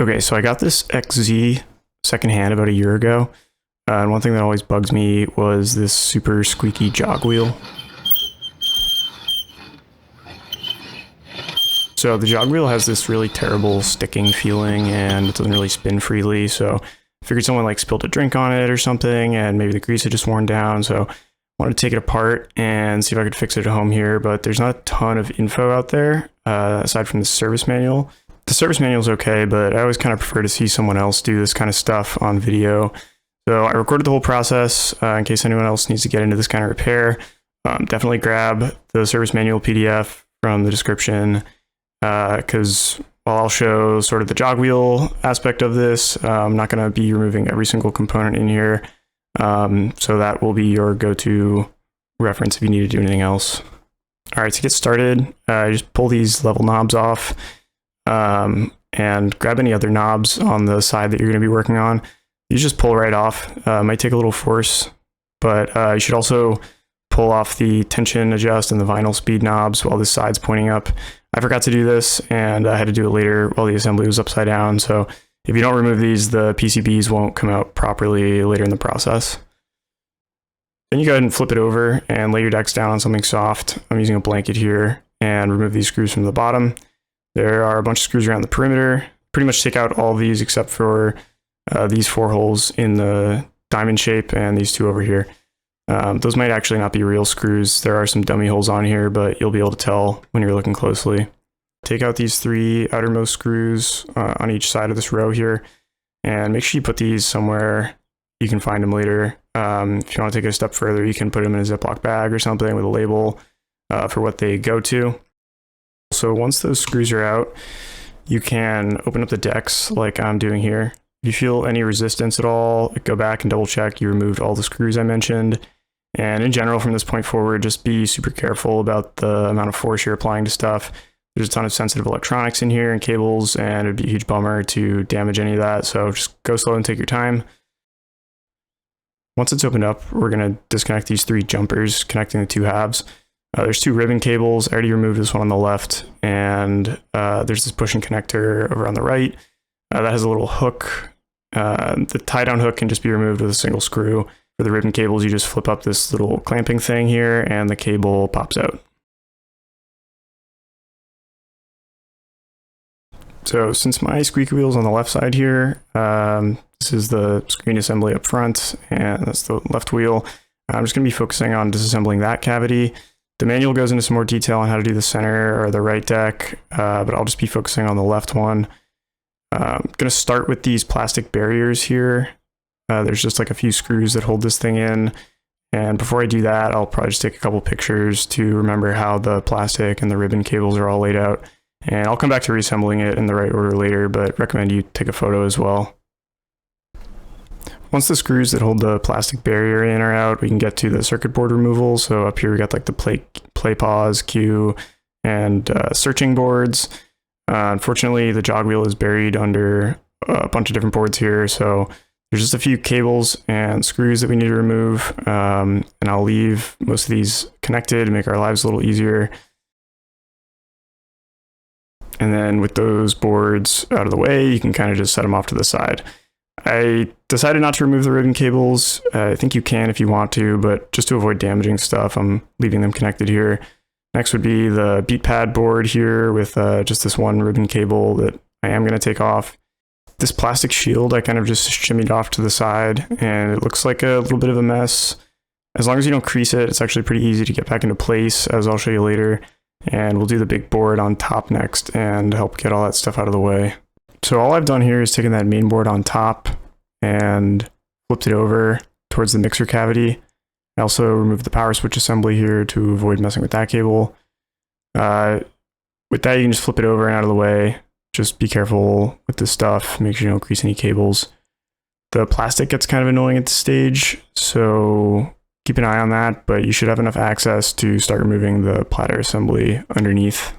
Okay, so I got this XZ secondhand about a year ago. And one thing that always bugs me was this super squeaky jog wheel. So the jog wheel has this really terrible sticking feeling and it doesn't really spin freely. So I figured someone like spilled a drink on it or something and maybe the grease had just worn down. So I wanted to take it apart and see if I could fix it at home here, but there's not a ton of info out there aside from the service manual. The service manual is okay, but I always kind of prefer to see someone else do this kind of stuff on video. So I recorded the whole process in case anyone else needs to get into this kind of repair. Definitely grab the service manual PDF from the description because while I'll show sort of the jog wheel aspect of this, I'm not going to be removing every single component in here. So that will be your go-to reference if you need to do anything else. All right, to get started, just pull these level knobs off and grab any other knobs on the side that you're going to be working on. You just pull right off. It might take a little force, but you should also pull off the tension adjust and the vinyl speed knobs while this side's pointing up. I forgot to do this and I had to do it later while the assembly was upside down. So if you don't remove these, the PCBs won't come out properly later in the process. Then you go ahead and flip it over and lay your decks down on something soft. I'm using a blanket here and remove these screws from the bottom. There are a bunch of screws around the perimeter. Pretty much take out all of these except for these 4 holes in the diamond shape and these 2 over here. Those might actually not be real screws. There are some dummy holes on here, but you'll be able to tell when you're looking closely. Take out these 3 outermost screws on each side of this row here, and make sure you put these somewhere you can find them later. If you want to take it a step further, you can put them in a Ziploc bag or something with a label for what they go to. So once those screws are out, you can open up the decks like I'm doing here. If you feel any resistance at all, go back and double check you removed all the screws I mentioned. And in general, from this point forward, just be super careful about the amount of force you're applying to stuff. There's a ton of sensitive electronics in here and cables, and it'd be a huge bummer to damage any of that. So just go slow and take your time. Once it's opened up, we're going to disconnect these 3 jumpers connecting the 2 halves. There's 2 ribbon cables. I already removed this one on the left, and there's this pushing connector over on the right. That has a little hook. The tie-down hook can just be removed with a single screw. For the ribbon cables, you just flip up this little clamping thing here, and the cable pops out. So since my squeaky wheel is on the left side here, this is the screen assembly up front, and that's the left wheel. I'm just going to be focusing on disassembling that cavity. The manual goes into some more detail on how to do the center or the right deck, but I'll just be focusing on the left one. I'm going to start with these plastic barriers here. There's just like a few screws that hold this thing in. And before I do that, I'll probably just take a couple pictures to remember how the plastic and the ribbon cables are all laid out. And I'll come back to reassembling it in the right order later, but recommend you take a photo as well. Once the screws that hold the plastic barrier in are out, we can get to the circuit board removal. So up here we got like the play pause, cue, and searching boards. Unfortunately, the jog wheel is buried under a bunch of different boards here, so there's just a few cables and screws that we need to remove, and I'll leave most of these connected to make our lives a little easier. And then with those boards out of the way, you can kind of just set them off to the side. I decided not to remove the ribbon cables. I think you can if you want to, but just to avoid damaging stuff, I'm leaving them connected here. Next would be the beat pad board here with just this one ribbon cable that I am going to take off. This plastic shield I kind of just shimmied off to the side, and it looks like a little bit of a mess. As long as you don't crease it, it's actually pretty easy to get back into place, as I'll show you later. And we'll do the big board on top next and help get all that stuff out of the way. So all I've done here is taken that main board on top and flipped it over towards the mixer cavity. I also removed the power switch assembly here to avoid messing with that cable. With that, you can just flip it over and out of the way. Just be careful with this stuff. Make sure you don't grease any cables. The plastic gets kind of annoying at this stage, so keep an eye on that, but you should have enough access to start removing the platter assembly underneath.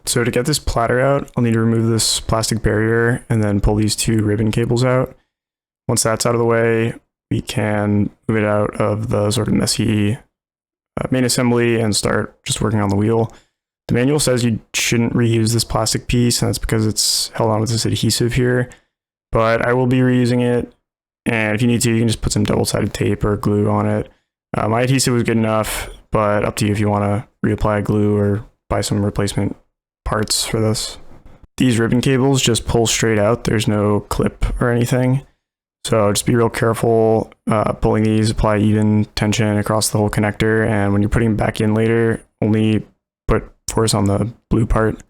So to get this platter out, I'll need to remove this plastic barrier and then pull these 2 ribbon cables out. Once that's out of the way, we can move it out of the sort of messy main assembly and start just working on the wheel. The manual says you shouldn't reuse this plastic piece, and that's because it's held on with this adhesive here, but I will be reusing it, and if you need to, you can just put some double-sided tape or glue on it. My adhesive was good enough, but up to you if you want to reapply glue or buy some replacement parts for this. These ribbon cables just pull straight out. There's no clip or anything. So just be real careful pulling these, apply even tension across the whole connector, and when you're putting them back in later, only put force on the blue part.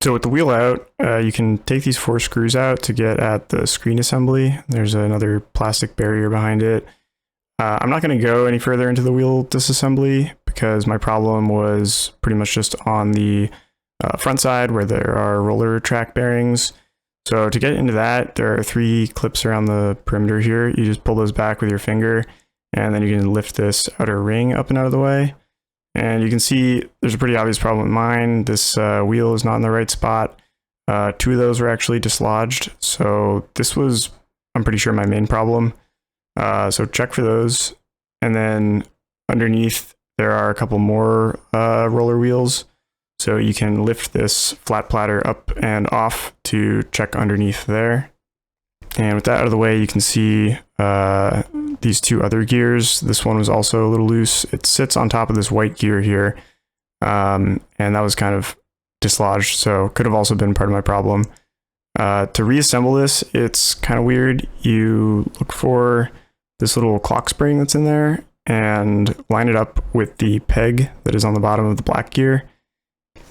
So with the wheel out, you can take these 4 screws out to get at the screen assembly. There's another plastic barrier behind it. I'm not going to go any further into the wheel disassembly because my problem was pretty much just on the front side where there are roller track bearings. So to get into that, there are 3 clips around the perimeter here. You just pull those back with your finger, and then you can lift this outer ring up and out of the way. And you can see there's a pretty obvious problem with mine. This wheel is not in the right spot. 2 of those were actually dislodged. So this was, I'm pretty sure, my main problem. So check for those. And then underneath, there are a couple more roller wheels. So you can lift this flat platter up and off to check underneath there. And with that out of the way, you can see these 2 other gears. This one was also a little loose. It sits on top of this white gear here. And that was kind of dislodged, so could have also been part of my problem. To reassemble this, it's kind of weird. You look for this little clock spring that's in there and line it up with the peg that is on the bottom of the black gear.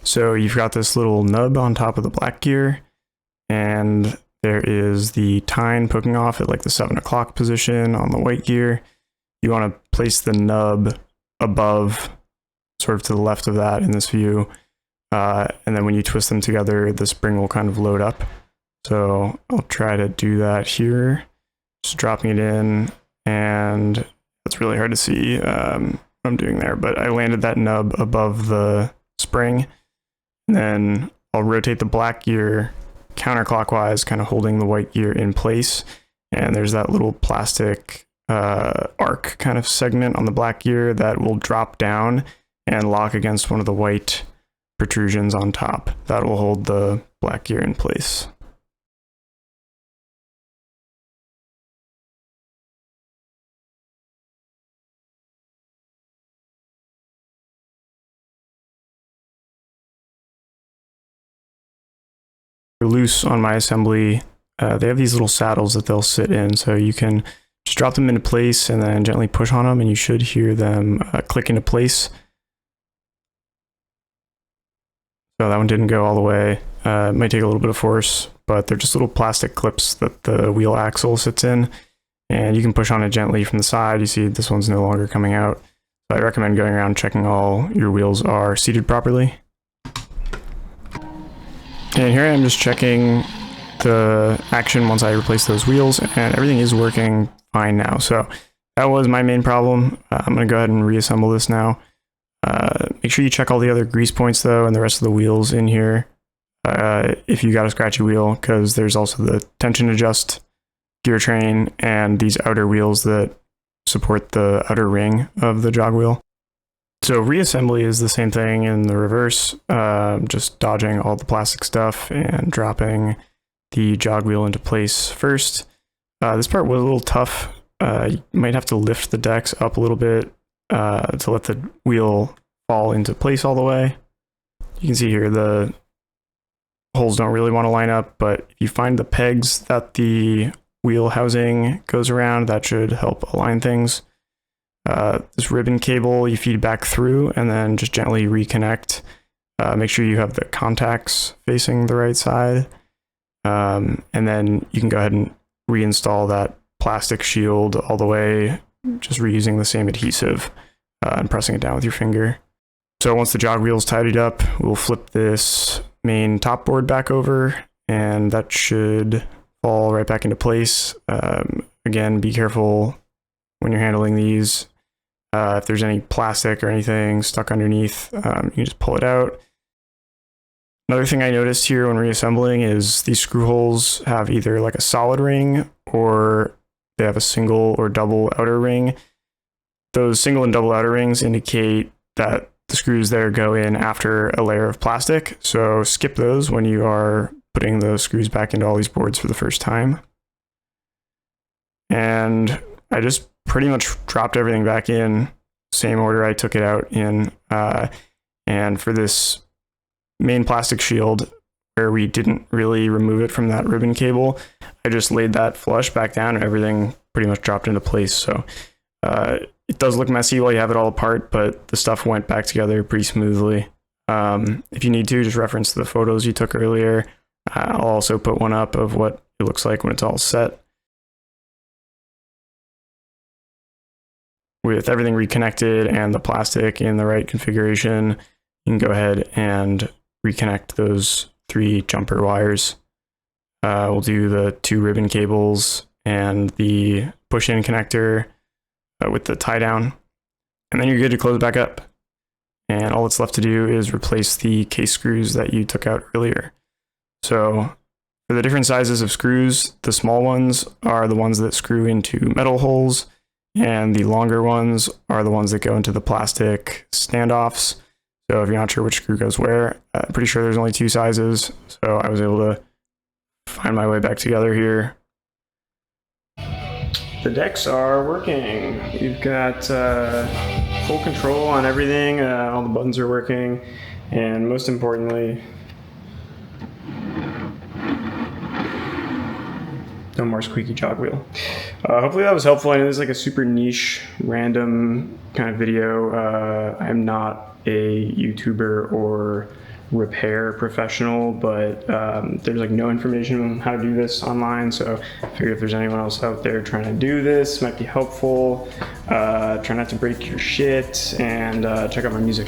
So you've got this little nub on top of the black gear, and there is the tine poking off at like the 7 o'clock position on the white gear. You want to place the nub above, sort of to the left of that in this view. And then when you twist them together, the spring will kind of load up. So I'll try to do that here. Just dropping it in, and it's really hard to see what I'm doing there, but I landed that nub above the spring. And then I'll rotate the black gear counterclockwise, kind of holding the white gear in place. And there's that little plastic arc kind of segment on the black gear that will drop down and lock against one of the white protrusions on top. That will hold the black gear in place. Loose on my assembly, they have these little saddles that they'll sit in, so you can just drop them into place and then gently push on them, and you should hear them click into place. So that one didn't go all the way. It might take a little bit of force, but they're just little plastic clips that the wheel axle sits in, and you can push on it gently from the side. You see this one's no longer coming out. So I recommend going around checking all your wheels are seated properly. And here I am just checking the action once I replace those wheels, and everything is working fine now. So that was my main problem. I'm going to go ahead and reassemble this now. Make sure you check all the other grease points though, and the rest of the wheels in here if you got a scratchy wheel, because there's also the tension adjust gear train and these outer wheels that support the outer ring of the jog wheel. So reassembly is the same thing in the reverse, just dodging all the plastic stuff and dropping the jog wheel into place first. This part was a little tough. You might have to lift the decks up a little bit to let the wheel fall into place all the way. You can see here the holes don't really want to line up, but if you find the pegs that the wheel housing goes around, that should help align things. This ribbon cable you feed back through and then just gently reconnect. Make sure you have the contacts facing the right side. And then you can go ahead and reinstall that plastic shield all the way, just reusing the same adhesive and pressing it down with your finger. So once the jog wheel is tidied up, we'll flip this main top board back over, and that should fall right back into place. Again, be careful when you're handling these. If there's any plastic or anything stuck underneath, you can just pull it out. Another thing I noticed here when reassembling is these screw holes have either like a solid ring or they have a single or double outer ring. Those single and double outer rings indicate that the screws there go in after a layer of plastic, so skip those when you are putting the screws back into all these boards for the first time. And I just pretty much dropped everything back in, same order I took it out in. And for this main plastic shield, where we didn't really remove it from that ribbon cable, I just laid that flush back down and everything pretty much dropped into place. So it does look messy while you have it all apart, but the stuff went back together pretty smoothly. If you need to, just reference the photos you took earlier. I'll also put one up of what it looks like when it's all set. With everything reconnected and the plastic in the right configuration, you can go ahead and reconnect those 3 jumper wires. We'll do the 2 ribbon cables and the push-in connector with the tie down, and then you're good to close back up. And all that's left to do is replace the case screws that you took out earlier. So for the different sizes of screws, the small ones are the ones that screw into metal holes, and the longer ones are the ones that go into the plastic standoffs. So if you're not sure which screw goes where, I'm pretty sure there's only 2 sizes. So I was able to find my way back together here. The decks are working. You've got full control on everything. All the buttons are working. And most importantly, no more squeaky jog wheel. Hopefully that was helpful. I know this is like a super niche, random kind of video. I'm not a YouTuber or repair professional, but there's like no information on how to do this online. So I figured if there's anyone else out there trying to do this, might be helpful. Try not to break your shit, and check out my music.